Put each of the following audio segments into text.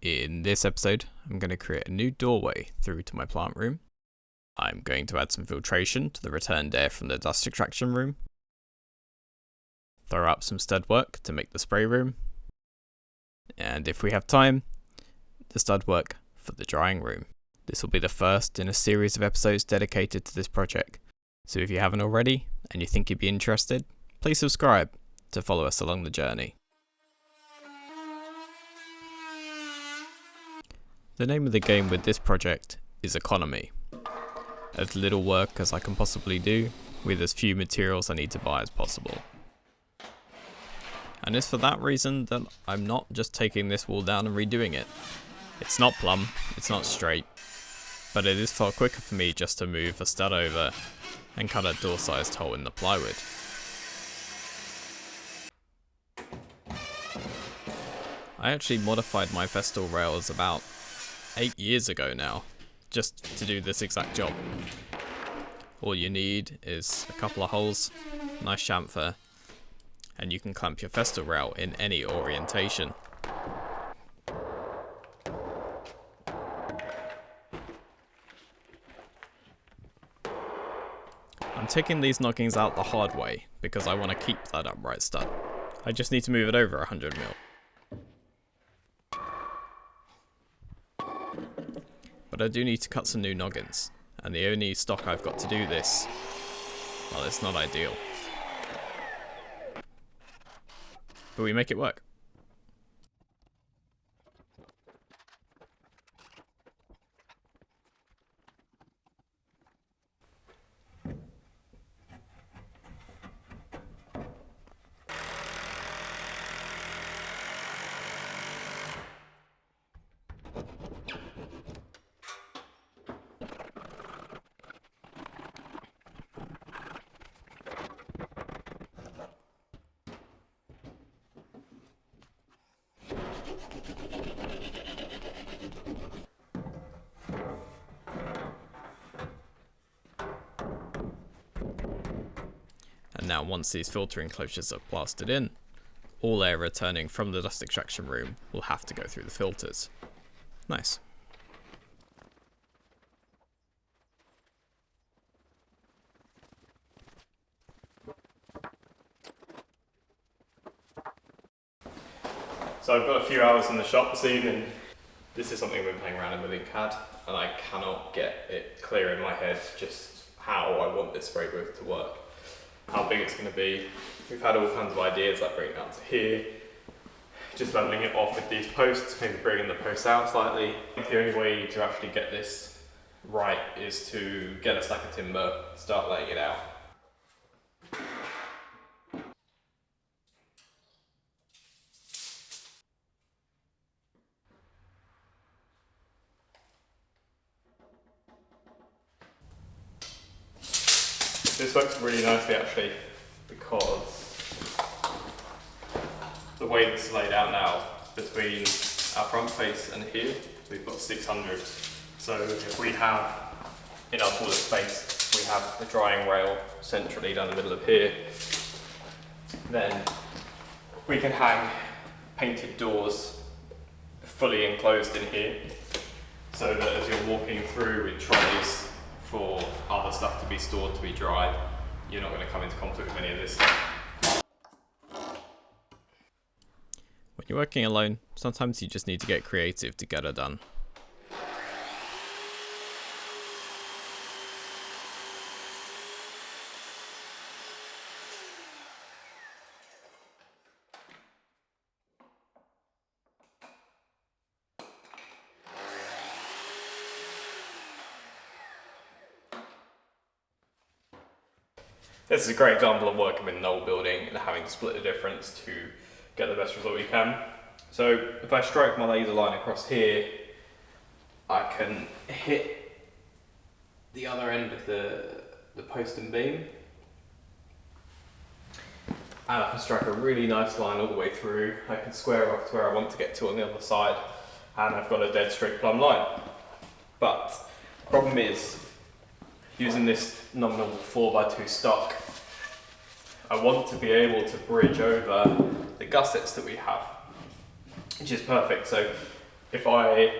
In this episode, I'm going to create a new doorway through to my plant room. I'm going to add some filtration to the returned air from the dust extraction room. Throw up some stud work to make the spray room. And if we have time, the stud work for the drying room. This will be the first in a series of episodes dedicated to this project. So if you haven't already, and you think you'd be interested, please subscribe to follow us along the journey. The name of the game with this project is economy. As little work as I can possibly do, with as few materials I need to buy as possible. And it's for that reason that I'm not just taking this wall down and redoing it. It's not plumb, it's not straight, but it is far quicker for me just to move a stud over and cut a door-sized hole in the plywood. I actually modified my festal rails about 8 years ago now, just to do this exact job. All you need is a couple of holes, nice chamfer, and you can clamp your festal rail in any orientation. I'm taking these knockings out the hard way because I want to keep that upright stud. I just need to move it over 100mm. But I do need to cut some new noggins, and the only stock I've got to do this, well, it's not ideal. But we make it work. And now once these filter enclosures are plastered in, all air returning from the dust extraction room will have to go through the filters. Nice. So I've got a few hours in the shop this evening. This is something I've been playing around with in CAD, and I cannot get it clear in my head just how I want this spray booth to work. How big it's going to be. We've had all kinds of ideas, like bringing it down to here, just leveling it off with these posts, maybe bringing the posts out slightly. The only way to actually get this right is to get a stack of timber, start laying it out. This works really nicely actually, because the way this is laid out now, between our front face and here, we've got 600. So if we have, in our taller space, we have the drying rail centrally down the middle of here, then we can hang painted doors fully enclosed in here, so that as you're walking through with trolleys for other stuff to be stored, to be dried, you're not going to come into conflict with any of this stuff. When you're working alone, sometimes you just need to get creative to get it done. This is a great example of working with an old building and having to split the difference to get the best result you can. So if I stroke my laser line across here, I can hit the other end of the post and beam. And I can strike a really nice line all the way through. I can square off to where I want to get to on the other side, and I've got a dead straight plumb line. But the problem is, using this nominal 4x2 stock, I want to be able to bridge over the gussets that we have, which is perfect. So if I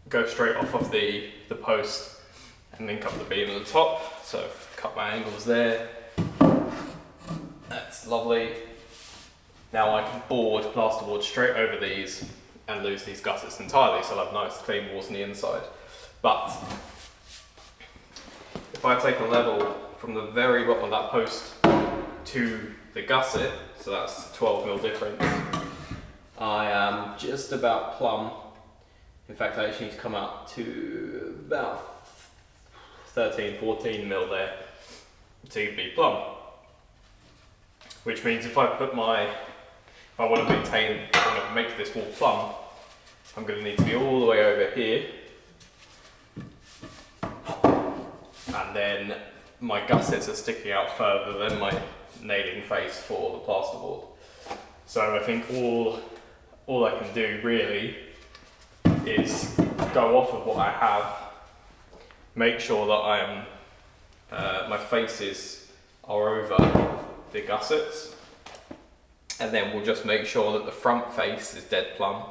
go straight off of the post and link up the beam at the top, so cut my angles there, that's lovely. Now I can plasterboard straight over these and lose these gussets entirely, so I'll have nice clean walls on the inside. But if I take a level from the very bottom of that post to the gusset, so that's 12mm difference, I am just about plumb. In fact, I actually need to come up to about 13-14mm there to be plumb. Which means if I want to make this wall plumb, I'm going to need to be all the way over here, and then my gussets are sticking out further than my nailing face for the plasterboard. So I think all I can do really is go off of what I have, make sure that my faces are over the gussets, and then we'll just make sure that the front face is dead plumb.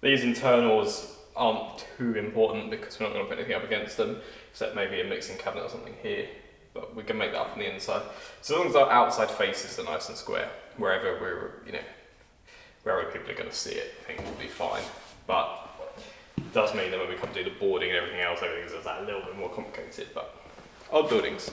These internals aren't too important because we're not going to put anything up against them, except maybe a mixing cabinet or something here, but we can make that up on the inside. So as long as our outside faces are nice and square, wherever people are going to see it, I think we'll be fine. But it does mean that when we come to do the boarding and everything else, everything's just a little bit more complicated, but odd buildings.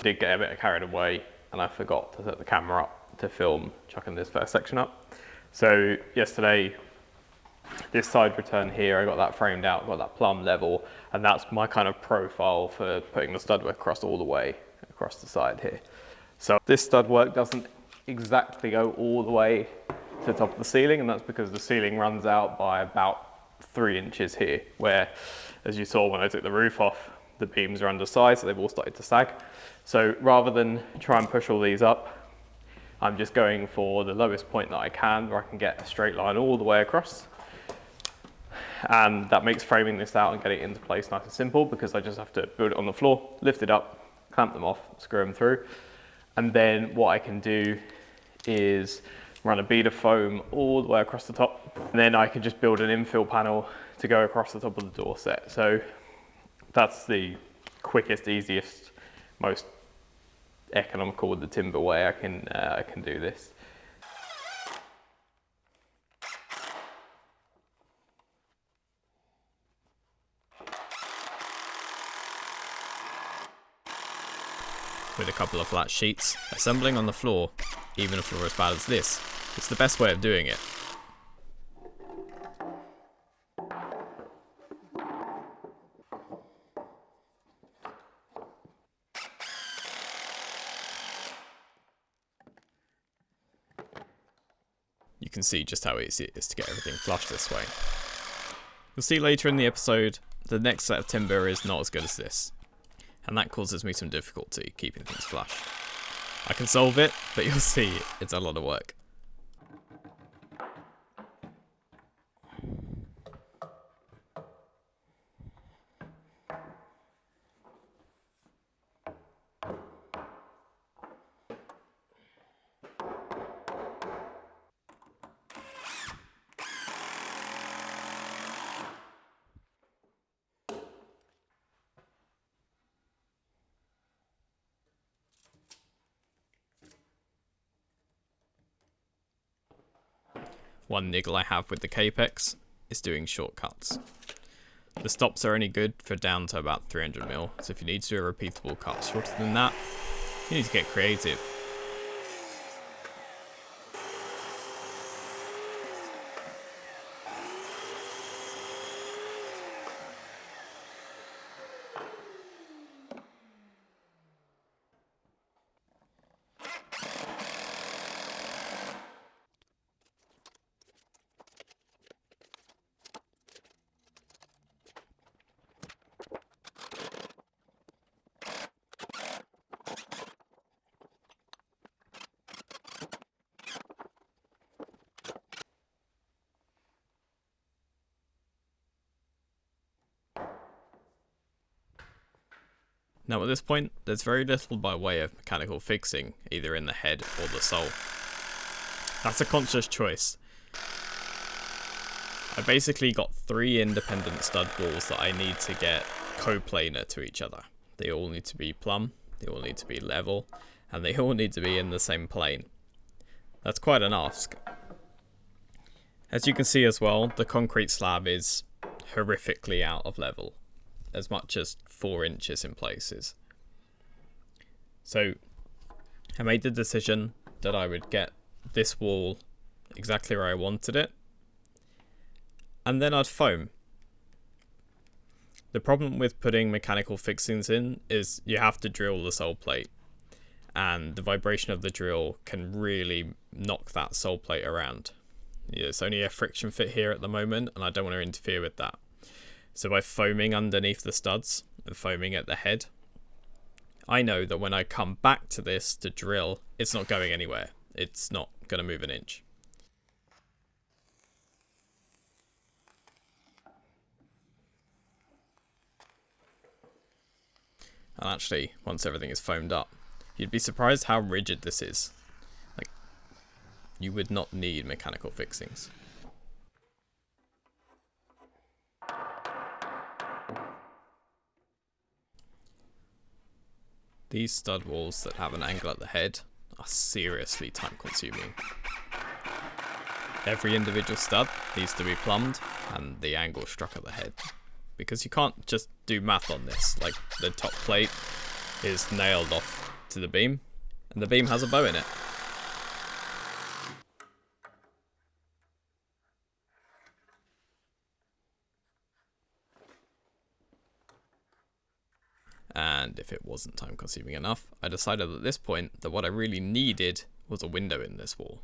Did get a bit carried away and I forgot to set the camera up to film chucking this first section up. So yesterday, this side return here, I got that framed out, got that plumb level, and that's my kind of profile for putting the stud work across all the way across the side here. So this stud work doesn't exactly go all the way to the top of the ceiling, and that's because the ceiling runs out by about 3 inches here, where, as you saw when I took the roof off, the beams are undersized, so they've all started to sag. So rather than try and push all these up, I'm just going for the lowest point that I can, where I can get a straight line all the way across. And that makes framing this out and getting it into place nice and simple, because I just have to build it on the floor, lift it up, clamp them off, screw them through. And then what I can do is run a bead of foam all the way across the top. And then I can just build an infill panel to go across the top of the door set. So that's the quickest, easiest, most economical with the timber way I can do this. With a couple of flat sheets, assembling on the floor, even a floor as bad as this, it's the best way of doing it. You can see just how easy it is to get everything flush this way. You'll see later in the episode, the next set of timber is not as good as this, and that causes me some difficulty keeping things flush. I can solve it, but you'll see it's a lot of work. One niggle I have with the Capex is doing shortcuts. The stops are only good for down to about 300mm, so if you need to do a repeatable cut shorter than that, you need to get creative. Now at this point, there's very little by way of mechanical fixing, either in the head or the sole. That's a conscious choice. I basically got 3 independent stud walls that I need to get coplanar to each other. They all need to be plumb, they all need to be level, and they all need to be in the same plane. That's quite an ask. As you can see as well, the concrete slab is horrifically out of level, as much as 4 inches in places. So I made the decision that I would get this wall exactly where I wanted it, and then I'd foam. The problem with putting mechanical fixings in is you have to drill the sole plate, and the vibration of the drill can really knock that sole plate around. It's only a friction fit here at the moment, and I don't want to interfere with that. So by foaming underneath the studs and foaming at the head, I know that when I come back to this to drill, it's not going anywhere. It's not going to move an inch. And actually, once everything is foamed up, you'd be surprised how rigid this is. Like, you would not need mechanical fixings. These stud walls that have an angle at the head are seriously time consuming. Every individual stud needs to be plumbed and the angle struck at the head, because you can't just do math on this. Like, the top plate is nailed off to the beam and the beam has a bow in it. And if it wasn't time consuming enough, I decided at this point that what I really needed was a window in this wall.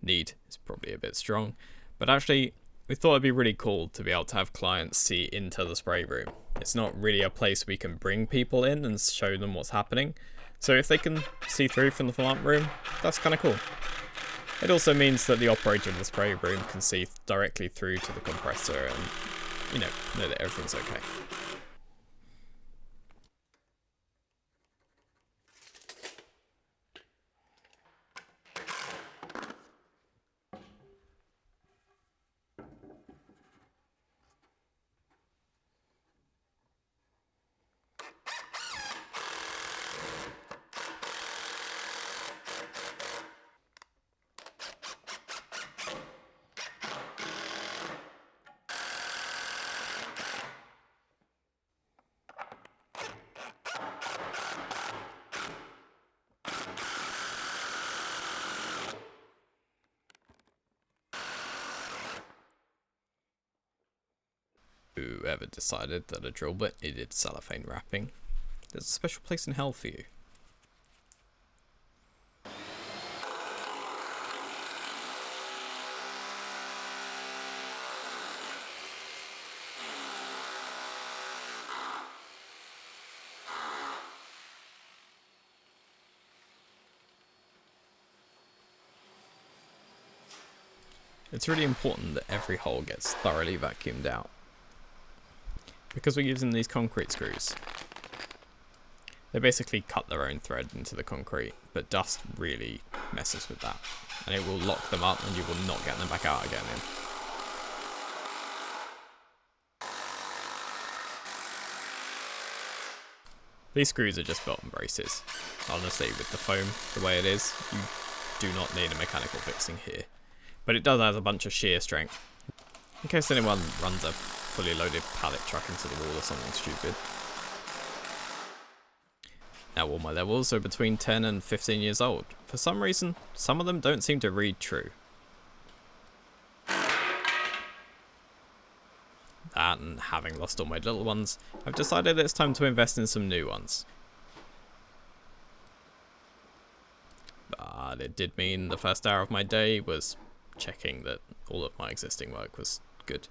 Need is probably a bit strong, but actually we thought it'd be really cool to be able to have clients see into the spray room. It's not really a place we can bring people in and show them what's happening, so if they can see through from the front room, that's kind of cool. It also means that the operator of the spray room can see directly through to the compressor and, know that everything's okay. Whoever decided that a drill bit needed cellophane wrapping, there's a special place in hell for you. It's really important that every hole gets thoroughly vacuumed out, because we're using these concrete screws. They basically cut their own thread into the concrete, but dust really messes with that, and it will lock them up and you will not get them back out again. These screws are just built-in braces. Honestly, with the foam the way it is, you do not need a mechanical fixing here. But it does have a bunch of shear strength, in case anyone runs a fully loaded pallet truck into the wall or something stupid. Now all my levels are between 10 and 15 years old. For some reason, some of them don't seem to read true. That, and having lost all my little ones, I've decided it's time to invest in some new ones. But it did mean the first hour of my day was checking that all of my existing work was good.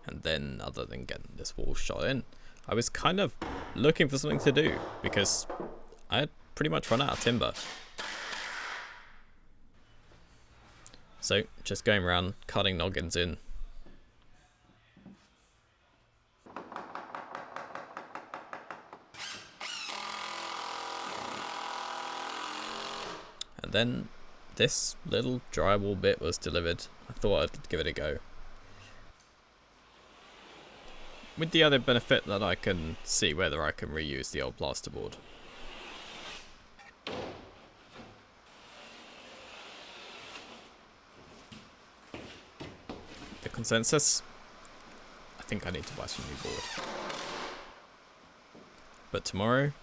And then, other than getting this wall shot in, I was kind of looking for something to do, because I had pretty much run out of timber. So just going around cutting noggins in. And then this little drywall bit was delivered. I thought I'd give it a go. With the other benefit that I can see whether I can reuse the old plasterboard. The consensus? I think I need to buy some new board. But tomorrow,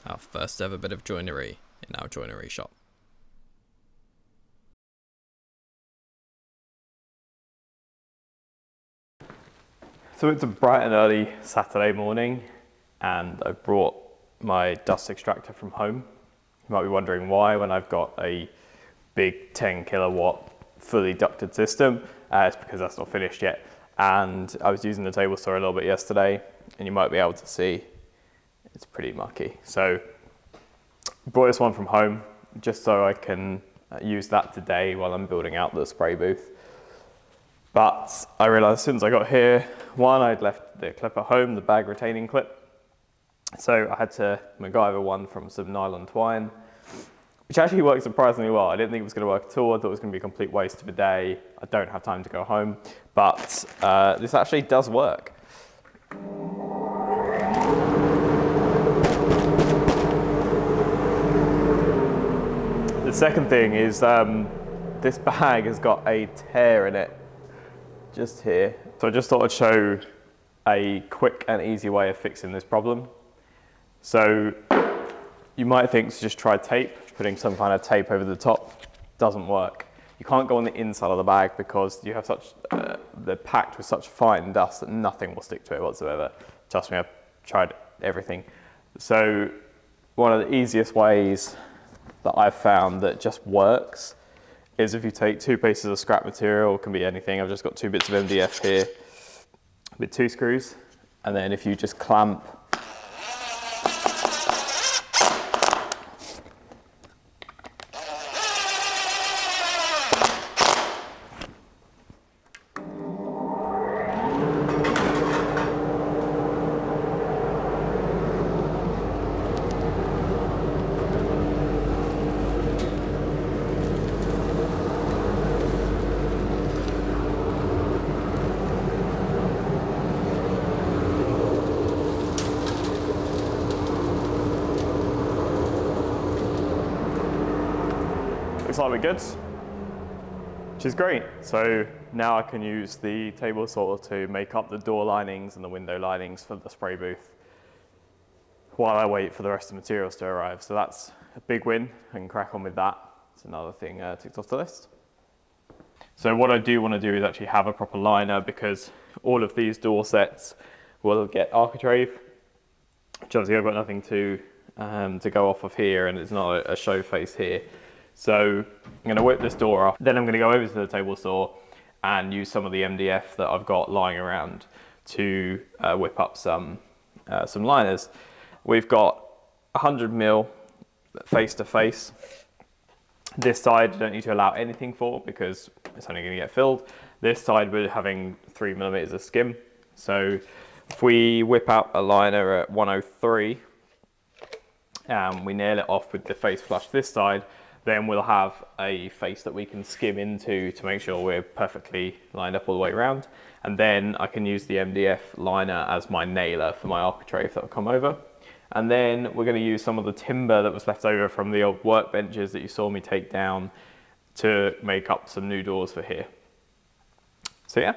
our first ever bit of joinery in our joinery shop. So it's a bright and early Saturday morning, and I brought my dust extractor from home. You might be wondering why when I've got a big 10 kilowatt fully ducted system. It's because that's not finished yet. And I was using the table saw a little bit yesterday, and you might be able to see it's pretty mucky. So I brought this one from home just so I can use that today while I'm building out the spray booth. But I realized as soon as I got here, one, I'd left the clip at home, the bag retaining clip. So I had to MacGyver one from some nylon twine, which actually worked surprisingly well. I didn't think it was going to work at all. I thought it was going to be a complete waste of a day. I don't have time to go home, but this actually does work. The second thing is this bag has got a tear in it. Just here. So I just thought I'd show a quick and easy way of fixing this problem. So you might think to just try tape, putting some kind of tape over the top. Doesn't work. You can't go on the inside of the bag because you have such, they're packed with such fine dust that nothing will stick to it whatsoever. Trust me, I've tried everything. So one of the easiest ways that I've found that just works is if you take two pieces of scrap material, it can be anything. I've just got 2 bits of MDF here with 2 screws. And then if you just clamp looks like we're good, which is great. So now I can use the table saw to make up the door linings and the window linings for the spray booth while I wait for the rest of the materials to arrive. So that's a big win. I can crack on with that. It's another thing ticked off the list. So what I do want to do is actually have a proper liner, because all of these door sets will get architrave, which obviously I've got nothing to go off of here, and it's not a show face here. So I'm going to whip this door off, then I'm going to go over to the table saw and use some of the MDF that I've got lying around to whip up some liners. We've got 100mm face to face. This side you don't need to allow anything for because it's only going to get filled. This side we're having 3mm of skim. So if we whip out a liner at 103 and we nail it off with the face flush this side, then we'll have a face that we can skim into to make sure we're perfectly lined up all the way around. And then I can use the MDF liner as my nailer for my architrave that will come over. And then we're going to use some of the timber that was left over from the old workbenches that you saw me take down to make up some new doors for here. So yeah.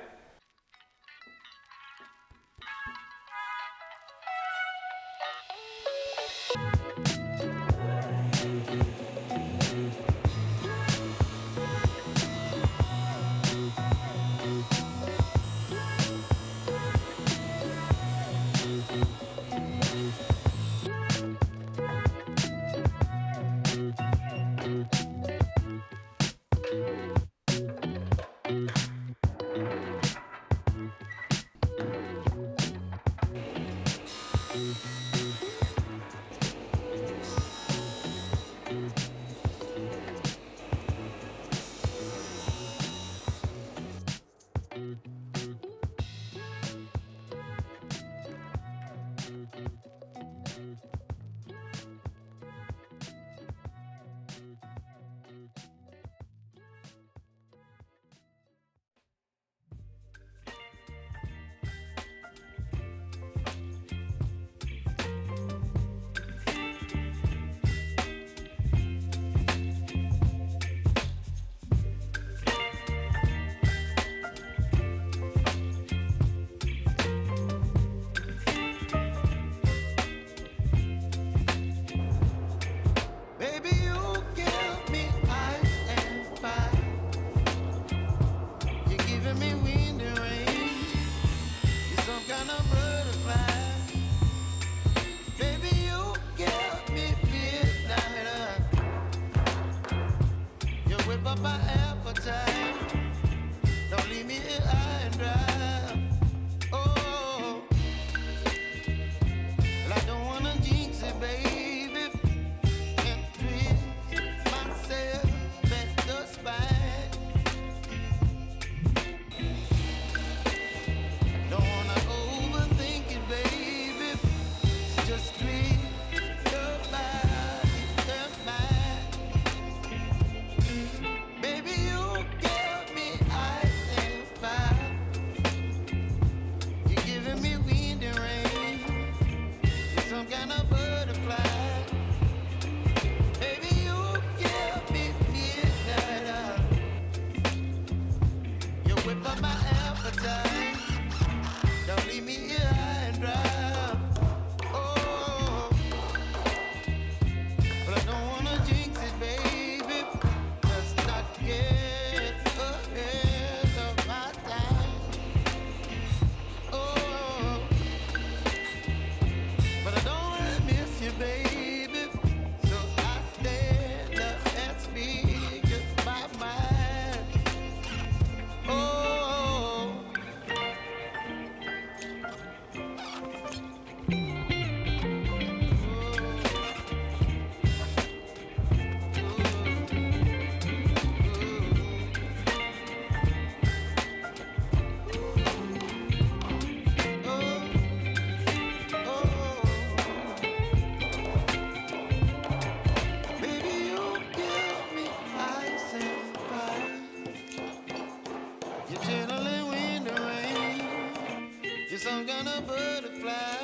some kind of butterfly.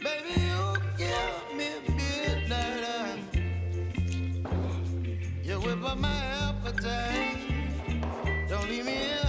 Baby, you give me midnight. You whip up my appetite. Don't leave me in